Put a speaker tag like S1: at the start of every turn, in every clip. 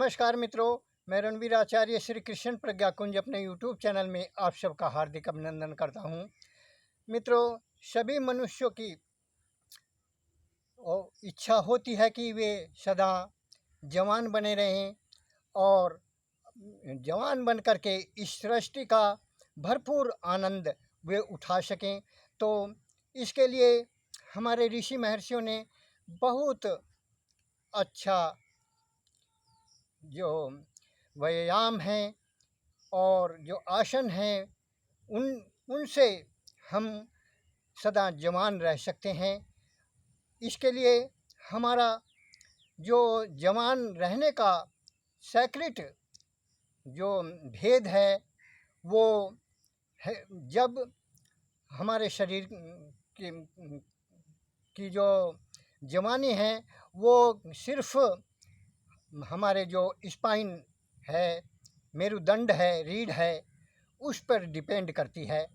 S1: नमस्कार मित्रों, मैं रणवीर आचार्य श्री कृष्ण प्रज्ञा कुंज अपने यूट्यूब चैनल में आप सबका हार्दिक अभिनंदन करता हूं। मित्रों, सभी मनुष्यों की इच्छा होती है कि वे सदा जवान बने रहें और जवान बन कर के इस सृष्टि का भरपूर आनंद वे उठा सकें। तो इसके लिए हमारे ऋषि महर्षियों ने बहुत अच्छा जो व्यायाम हैं और जो आसन हैं उन उनसे हम सदा जवान रह सकते हैं। इसके लिए हमारा जो जवान रहने का सेक्रेट जो भेद है वो है, जब हमारे शरीर की जो जवानी है वो सिर्फ हमारे जो स्पाइन है, मेरुदंड है, रीढ़ है, उस पर डिपेंड करती है।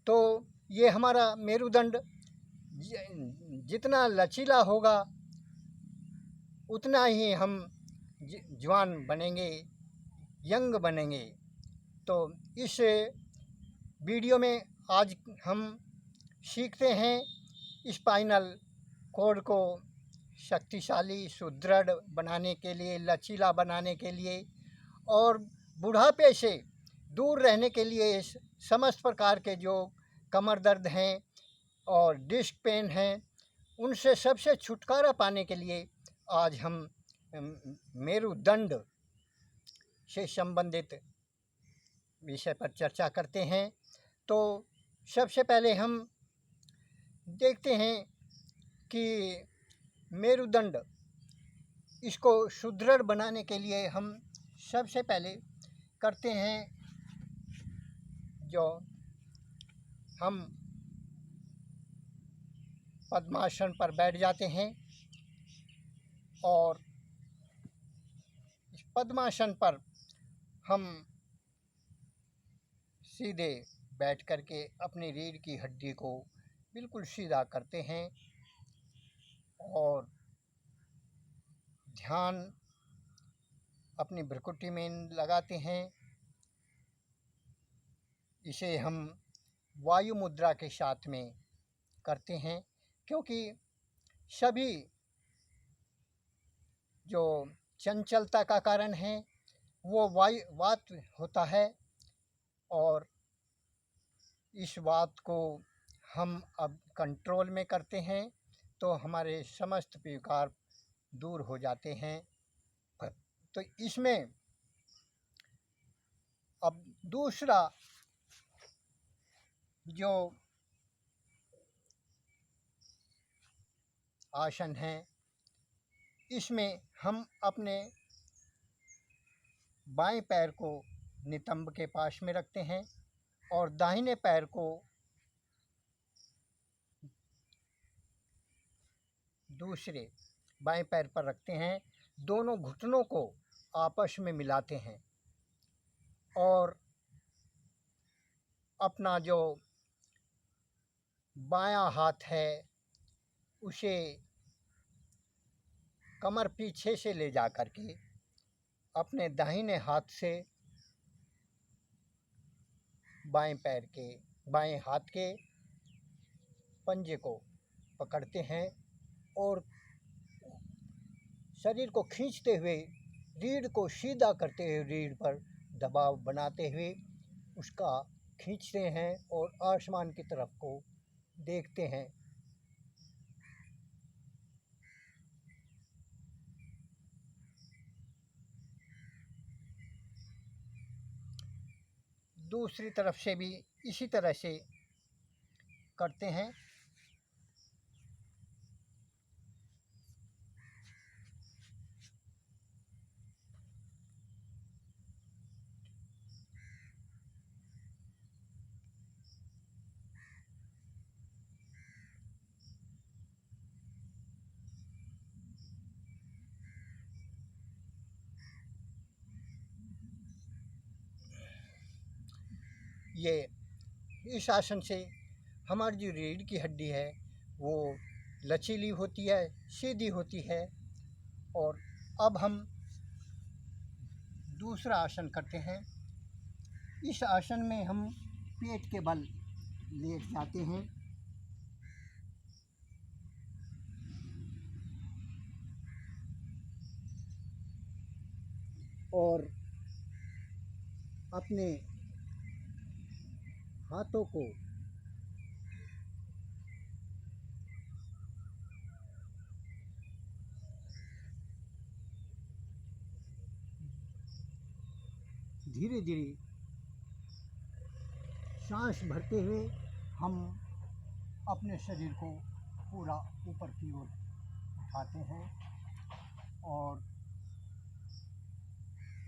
S1: तो ये हमारा मेरुदंड जितना लचीला होगा उतना ही हम जवान बनेंगे, यंग बनेंगे। तो इस वीडियो में आज हम सीखते हैं स्पाइनल कॉर्ड को शक्तिशाली, सुदृढ़ बनाने के लिए, लचीला बनाने के लिए और बुढ़ापे से दूर रहने के लिए समस्त प्रकार के जो कमर दर्द हैं और डिस्क पेन हैं उनसे सबसे छुटकारा पाने के लिए आज हम मेरुदंड से संबंधित विषय पर चर्चा करते हैं। तो सबसे पहले हम देखते हैं कि मेरुदंड इसको सुदृढ़ बनाने के लिए हम सबसे पहले करते हैं जो हम पद्मासन पर बैठ जाते हैं और इस पद्मासन पर हम सीधे बैठ करके अपनी रीढ़ की हड्डी को बिल्कुल सीधा करते हैं और ध्यान अपनी भ्रुकुटी में लगाते हैं। इसे हम वायु मुद्रा के साथ में करते हैं क्योंकि सभी जो चंचलता का कारण है वो वात होता है और इस बात को हम अब कंट्रोल में करते हैं तो हमारे समस्त विकार दूर हो जाते हैं। तो इसमें अब दूसरा जो आसन है इसमें हम अपने बाएं पैर को नितंब के पास में रखते हैं और दाहिने पैर को दूसरे बाएं पैर पर रखते हैं। दोनों घुटनों को आपस में मिलाते हैं और अपना जो बायां हाथ है उसे कमर पीछे से ले जा कर के अपने दाहिने हाथ से बाएं हाथ के पंजे को पकड़ते हैं और शरीर को खींचते हुए रीढ़ को सीधा करते हुए रीढ़ पर दबाव बनाते हुए उसका खींचते हैं और आसमान की तरफ को देखते हैं। दूसरी तरफ से भी इसी तरह से करते हैं। ये इस आसन से हमारी जो रीढ़ की हड्डी है वो लचीली होती है, सीधी होती है। और अब हम दूसरा आसन करते हैं। इस आसन में हम पेट के बल लेट जाते हैं और अपने हाथों को धीरे धीरे सांस भरते हुए हम अपने शरीर को पूरा ऊपर की ओर उठाते हैं और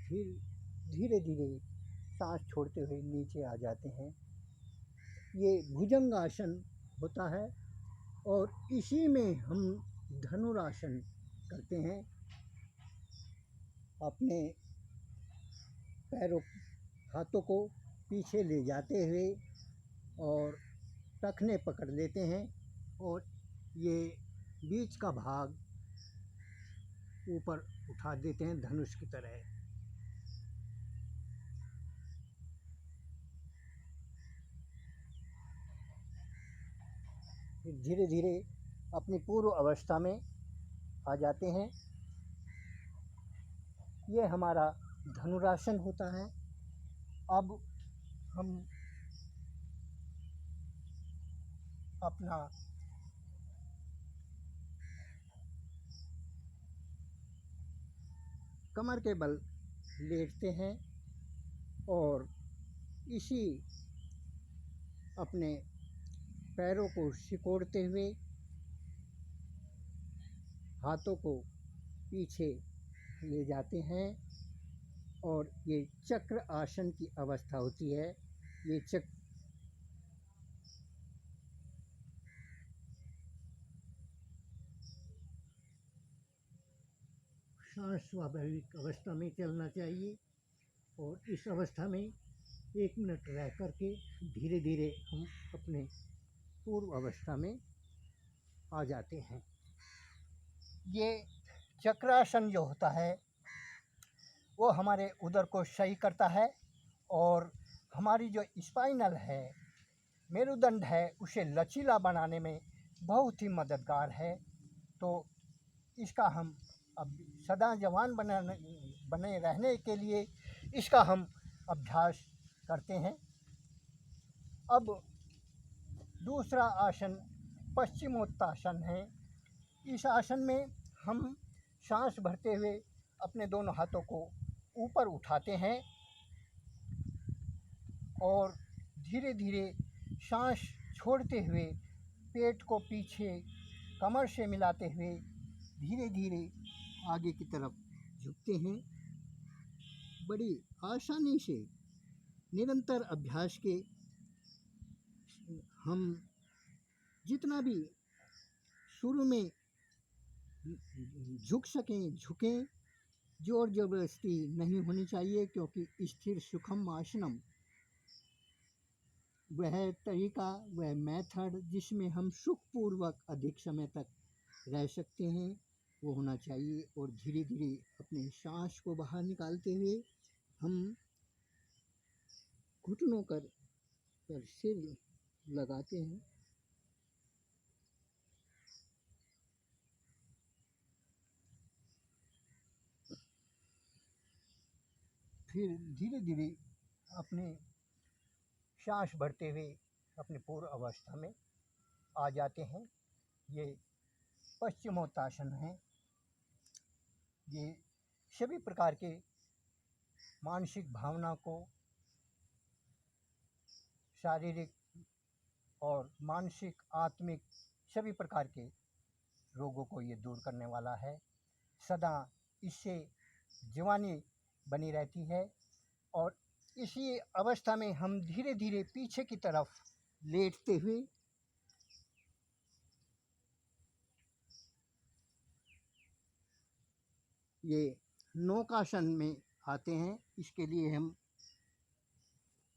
S1: फिर धीरे धीरे सांस छोड़ते हुए नीचे आ जाते हैं। ये भुजंग आसन होता है और इसी में हम धनुरासन करते हैं। अपने पैरों हाथों को पीछे ले जाते हुए और टखने पकड़ लेते हैं और ये बीच का भाग ऊपर उठा देते हैं धनुष की तरह। फिर धीरे धीरे अपनी पूर्व अवस्था में आ जाते हैं। ये हमारा धनुरासन होता है। अब हम अपना कमर के बल लेटते हैं और इसी अपने पैरों को सिकोड़ते हुए हाथों को पीछे ले जाते हैं और ये चक्र आसन की अवस्था होती है। ये चक्र सांस स्वाभाविक अवस्था में चलना चाहिए और इस अवस्था में 1 मिनट रह करके धीरे धीरे हम अपने पूर्व अवस्था में आ जाते हैं। ये चक्रासन जो होता है वो हमारे उदर को सही करता है और हमारी जो स्पाइनल है, मेरुदंड है, उसे लचीला बनाने में बहुत ही मददगार है। तो इसका हम अब सदा जवान बने रहने के लिए इसका हम अभ्यास करते हैं। अब दूसरा आसन पश्चिमोत्तासन है। इस आसन में हम सांस भरते हुए अपने दोनों हाथों को ऊपर उठाते हैं और धीरे धीरे सांस छोड़ते हुए पेट को पीछे कमर से मिलाते हुए धीरे धीरे आगे की तरफ झुकते हैं। बड़ी आसानी से निरंतर अभ्यास के हम जितना भी शुरू में झुक सकें झुकें। जोर ज़बरदस्ती नहीं होनी चाहिए क्योंकि स्थिर सुखम आसनम वह तरीका, वह मेथड जिसमें हम सुखपूर्वक अधिक समय तक रह सकते हैं वो होना चाहिए। और धीरे धीरे अपने सांस को बाहर निकालते हुए हम घुटनों पर सिर लगाते हैं। फिर धीरे धीरे अपने सांस भरते हुए अपनी पूर्व अवस्था में आ जाते हैं। ये पश्चिमोत्तासन है। ये सभी प्रकार के मानसिक भावना को, शारीरिक और मानसिक आत्मिक सभी प्रकार के रोगों को ये दूर करने वाला है। सदा इससे जवानी बनी रहती है और इसी अवस्था में हम धीरे धीरे पीछे की तरफ लेटते हुए ये नौकासन में आते हैं। इसके लिए हम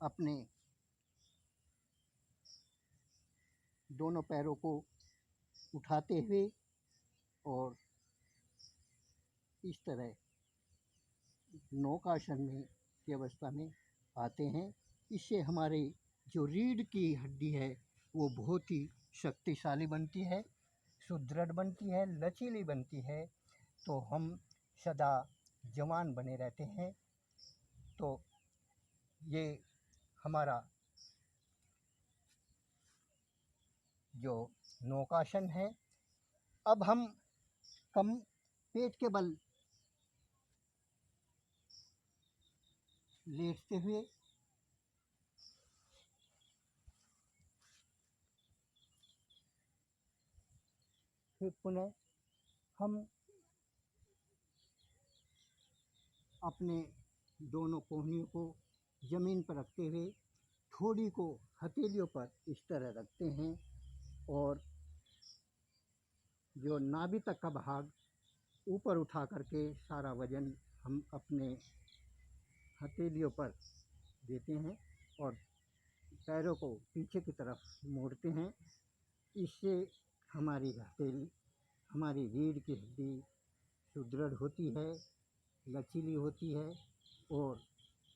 S1: अपने दोनों पैरों को उठाते हुए और इस तरह नौकासन में की अवस्था में आते हैं। इससे हमारे जो रीढ़ की हड्डी है वो बहुत ही शक्तिशाली बनती है, सुदृढ़ बनती है, लचीली बनती है, तो हम सदा जवान बने रहते हैं। तो ये हमारा जो नौकासन है। अब हम कम पेट के बल लेटते हुए फिर पुनः हम अपने दोनों कोहनियों को ज़मीन पर रखते हुए ठोड़ी को हथेलियों पर इस तरह रखते हैं और जो नाभि तक का भाग ऊपर उठा करके सारा वज़न हम अपने हथेलियों पर देते हैं और पैरों को पीछे की तरफ मोड़ते हैं। इससे हमारी हथेली, हमारी रीढ़ की हड्डी सुदृढ़ होती है, लचीली होती है और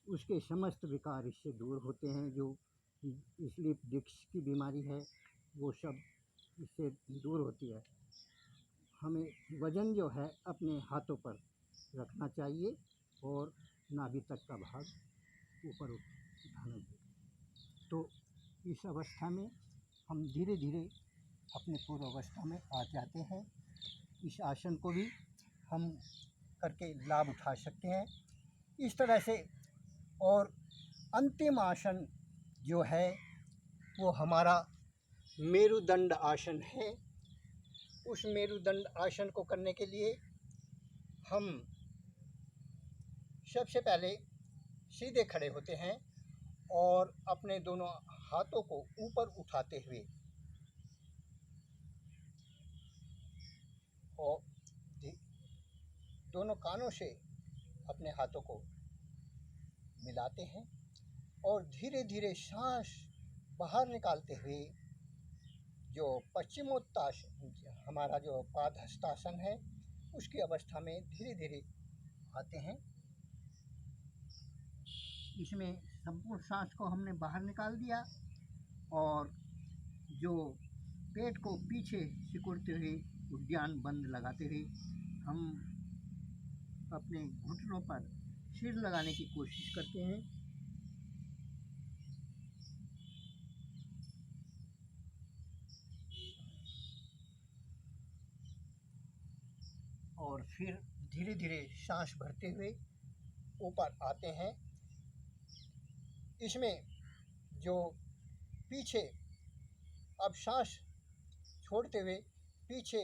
S1: उसके समस्त विकार इससे दूर होते हैं। जो स्लिप डिस्क की बीमारी है वो सब इससे दूर होती है। हमें वज़न जो है अपने हाथों पर रखना चाहिए और नाभि तक का भाग ऊपर उठाना चाहिए। तो इस अवस्था में हम धीरे धीरे अपने पूर्व अवस्था में आ जाते हैं। इस आसन को भी हम करके लाभ उठा सकते हैं इस तरह से। और अंतिम आसन जो है वो हमारा मेरुदंड आसन है। उस मेरुदंड आसन को करने के लिए हम सबसे पहले सीधे खड़े होते हैं और अपने दोनों हाथों को ऊपर उठाते हुए और दोनों कानों से अपने हाथों को मिलाते हैं और धीरे धीरे सांस बाहर निकालते हुए जो पश्चिमोत्तासन हमारा जो पादहस्तासन है उसकी अवस्था में धीरे धीरे आते हैं। इसमें संपूर्ण सांस को हमने बाहर निकाल दिया और जो पेट को पीछे सिकुड़ते हुए उद्यान बंद लगाते हुए हम अपने घुटनों पर सिर लगाने की कोशिश करते हैं। और फिर धीरे धीरे सांस भरते हुए ऊपर आते हैं। इसमें जो पीछे अब सांस छोड़ते हुए पीछे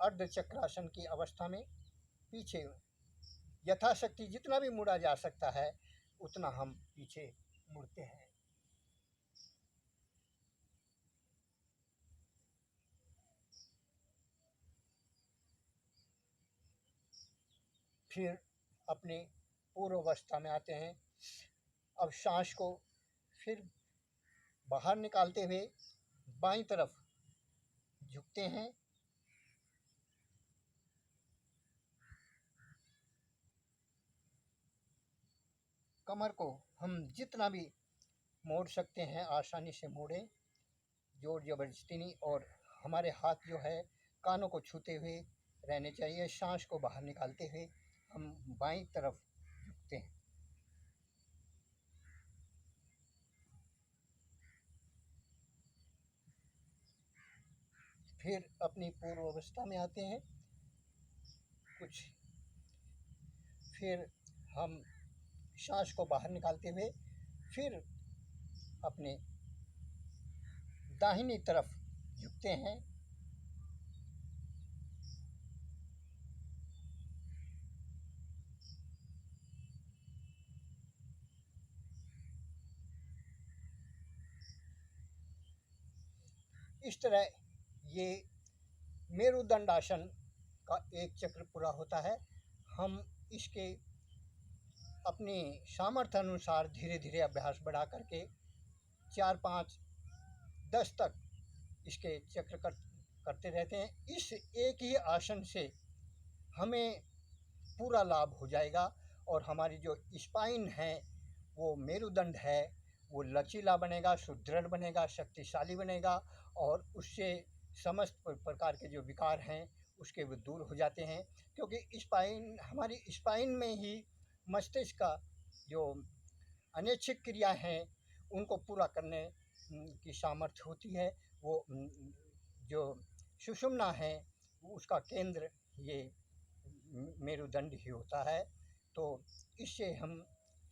S1: अर्धचक्रासन की अवस्था में पीछे यथाशक्ति जितना भी मुड़ा जा सकता है उतना हम पीछे मुड़ते हैं। फिर अपने पूर्व अवस्था में आते हैं। अब सांस को फिर बाहर निकालते हुए बाईं तरफ झुकते हैं। कमर को हम जितना भी मोड़ सकते हैं आसानी से मोड़ें, जोर जबरदस्ती नहीं। और हमारे हाथ जो है कानों को छूते हुए रहने चाहिए। सांस को बाहर निकालते हुए हम बाईं तरफ झुकते हैं। फिर अपनी पूर्व अवस्था में आते हैं। कुछ फिर हम सांस को बाहर निकालते हुए फिर अपने दाहिनी तरफ झुकते हैं। इस तरह ये मेरुदंड आसन का एक चक्र पूरा होता है। हम इसके अपनी सामर्थ्य अनुसार धीरे धीरे अभ्यास बढ़ा करके 4, 5, 10 तक इसके चक्र करते रहते हैं। इस एक ही आसन से हमें पूरा लाभ हो जाएगा और हमारी जो स्पाइन है, वो मेरुदंड है, वो लचीला बनेगा, सुदृढ़ बनेगा, शक्तिशाली बनेगा, और उससे समस्त प्रकार के जो विकार हैं उसके वो दूर हो जाते हैं। क्योंकि स्पाइन, हमारी स्पाइन में ही मस्तिष्क का जो अनैच्छिक क्रिया हैं उनको पूरा करने की सामर्थ्य होती है। वो जो सुषुम्ना है उसका केंद्र ये मेरुदंड ही होता है। तो इससे हम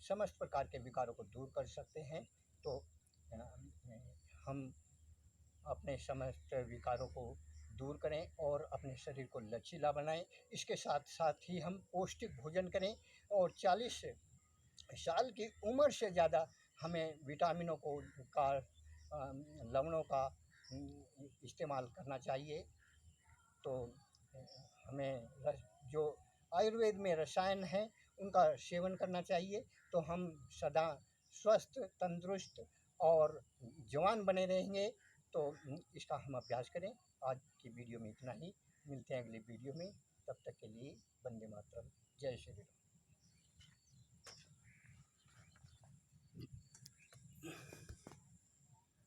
S1: समस्त प्रकार के विकारों को दूर कर सकते हैं। तो हम अपने समस्त विकारों को दूर करें और अपने शरीर को लचीला बनाएं। इसके साथ साथ ही हम पौष्टिक भोजन करें, और 40 साल की उम्र से ज़्यादा हमें विटामिनों को का लवणों का इस्तेमाल करना चाहिए। तो हमें जो आयुर्वेद में रसायन हैं उनका सेवन करना चाहिए, तो हम सदा स्वस्थ, तंदुरुस्त और जवान बने रहेंगे। तो इसका हम अभ्यास करें। आज की वीडियो में इतना ही, मिलते हैं अगली वीडियो में, तब तक के लिए वंदे मातरम, जय श्री राम।